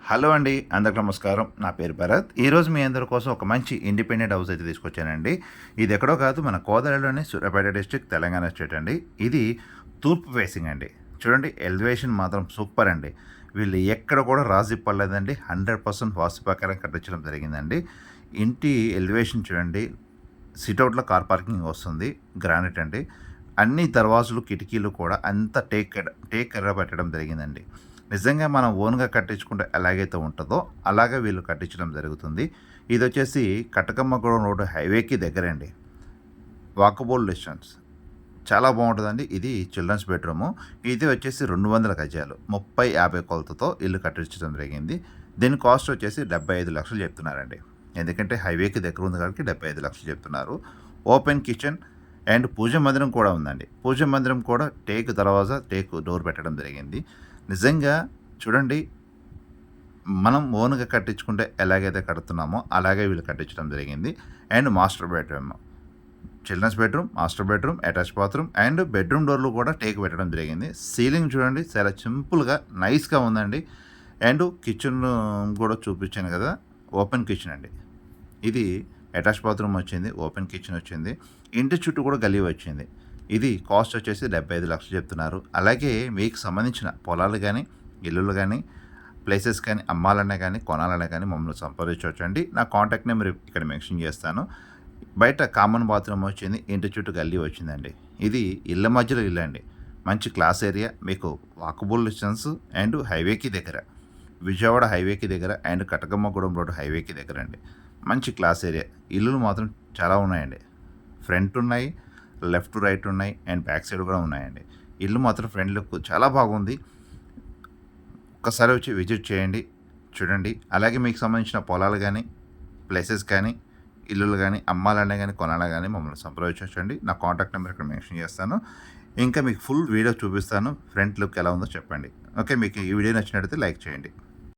Hello అండి. అందరికి నమస్కారం. నా పేరు భరత్. ఈరోజు మీ అందరి కోసం ఒక మంచి ఇండిపెండెంట్ హౌస్ అయితే తీసుకొచ్చానండి. ఇది ఎక్కడో కాదు, మన కోదాడలోని సూర్యాపేట డిస్ట్రిక్ట్, తెలంగాణ స్టేట్ అండి. ఇది తూర్పు ఫేసింగ్ అండి. చూడండి, ఎలివేషన్ మాత్రం సూపర్ అండి. వీళ్ళు ఎక్కడ కూడా రాజీ పడలేదండి. 100% వాస్తు ప్రకారం కట్టించడం జరిగిందండి. ఇంటి ఎలివేషన్ చూడండి, సిట్అవుట్‌లో కార్ పార్కింగ్ వస్తుంది. గ్రానైట్ అండి. అన్ని దర్వాజులు, కిటికీలు కూడా అంతా టేక్ ఎర్ర పెట్టడం జరిగిందండి. నిజంగా మనం ఓన్‌గా కట్టించుకుంటే ఎలాగైతే ఉంటదో, అలాగే వీళ్ళు కట్టించడం జరుగుతుంది. ఇదొచ్చేసి కటకమ్మగూడెం రోడ్ హైవేకి దగ్గరండి. Walkable distance. చాలా బావుంటదండి. ఇది చిల్డ్రన్స్ బెడ్‌రూము. ఇది వచ్చేసి 200 గజాలు. 30, 50 కొలతతో ఇల్లు కట్టించడం జరిగింది. దీని కాస్ట్ వచ్చేసి 75,00,000 చెప్తున్నారండి. ఎందుకంటే హైవేకి దగ్గర ఉంది కాబట్టి 75,00,000 చెప్తున్నారు. ఓపెన్ కిచెన్ అండ్ పూజ మందిరం కూడా ఉందండి. పూజ మందిరం కూడా టేక్ దర్వాజా, టేక్ డోర్ పెట్టడం జరిగింది. నిజంగా చూడండి, మనం ఓన్‌గా కట్టించుకుంటే ఎలాగైతే కడుతున్నామో అలాగే వీళ్ళు కట్టించడం జరిగింది. And master bedroom, children's bedroom, master bedroom, attach bathroom and bedroom డోర్‌లు కూడా టేక్ పెట్టడం జరిగింది. సీలింగ్ చూడండి, చాలా సింపుల్‌గా నైస్‌గా ఉందండి. అండ్ కిచెన్ కూడా చూపించాను కదా, ఓపెన్ కిచెన్ అండి. ఇది అటాచ్ బాత్రూమ్ వచ్చింది, ఓపెన్ కిచెన్ వచ్చింది. ఇంటి చుట్టూ కూడా గల్లీ వచ్చింది. ఇది కాస్ట్ వచ్చేసి 75,00,000 చెప్తున్నారు. అలాగే మీకు సంబంధించిన పొలాలు గానీ, ఇల్లులు గానీ, ప్లేసెస్ కానీ అమ్మాలన్నా కానీ, కొనాలన్నా కానీ మమ్మల్ని సంప్రదించవచ్చండి. నా కాంటాక్ట్ నెంబర్ ఇక్కడ మెన్షన్ చేస్తాను. బయట కామన్ బాత్రూమ్ వచ్చింది. ఇంటి చుట్టూ గల్లీ వచ్చిందండి. ఇది ఇళ్ళ మధ్యలో ఇల్లు అండి. మంచి క్లాస్ ఏరియా. మీకు వాకబుల్ డిస్టెన్స్ అండ్ హైవేకి దగ్గర. విజయవాడ హైవేకి దగ్గర అండ్ కటకమ్మగూడెం రోడ్ హైవేకి దగ్గర అండి. మంచి క్లాస్ ఏరియా. ఇల్లులు మాత్రం చాలా ఉన్నాయండి. ఫ్రంట్ ఉన్నాయి, లెఫ్ట్, రైట్ ఉన్నాయి అండ్ బ్యాక్ సైడ్ కూడా ఉన్నాయండి. ఇల్లు మాత్రం ఫ్రంట్ లుక్ చాలా బాగుంది. ఒక్కసారి వచ్చి విజిట్ చేయండి, చూడండి. అలాగే మీకు సంబంధించిన పొలాలు కానీ, ప్లేసెస్ కానీ, ఇల్లులు కానీ అమ్మాలన్నా కానీ, కొనాలన్నా కానీ మమ్మల్ని సంప్రదించండి. నా కాంటాక్ట్ నెంబర్ ఇక్కడ మెన్షన్ చేస్తాను. ఇంకా మీకు ఫుల్ వీడియో చూపిస్తాను. ఫ్రంట్ లుక్ ఎలా ఉందో చెప్పండి. ఓకే, మీకు ఈ వీడియో నచ్చినట్లయితే లైక్ చేయండి.